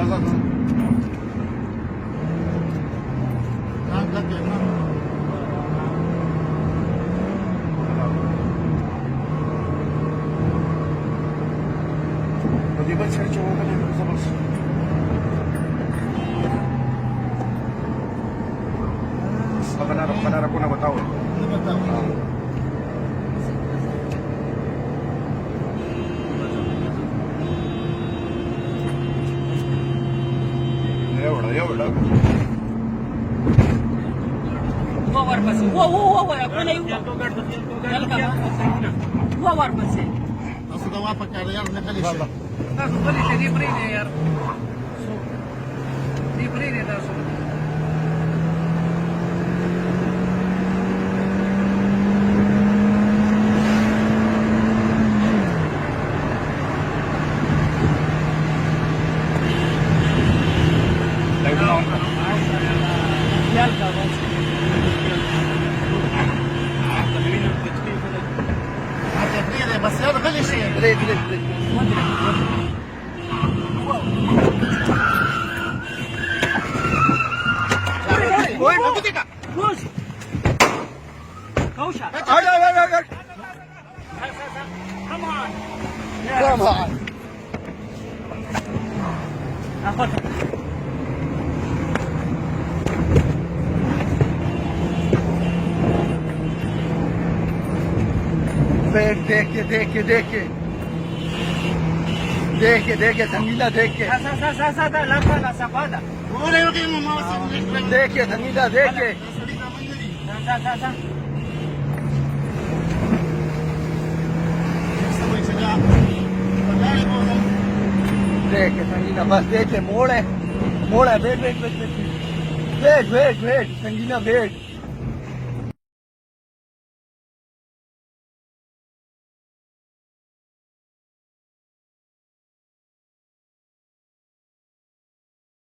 Di ba search ko kanina sa bus? Panarap ko na ba tao? एवढा वर बस वर कोण येऊ वर बस Posso dar uma para cara, não é para lixar. Aku beli jadi print ya. Di print ya so. Live on कर Real ka bos. هتبني بس يلا خلي شيء. ओए नदी का Push. Go shot. Come on. Come on. Ako. देख के संगीता देख के Sa lampa la sapada. ولا يلقي ما وصل. देख के संगीता देख के Sa. देख के संगीता बस देख के मोड़ है वेट संगीता वेट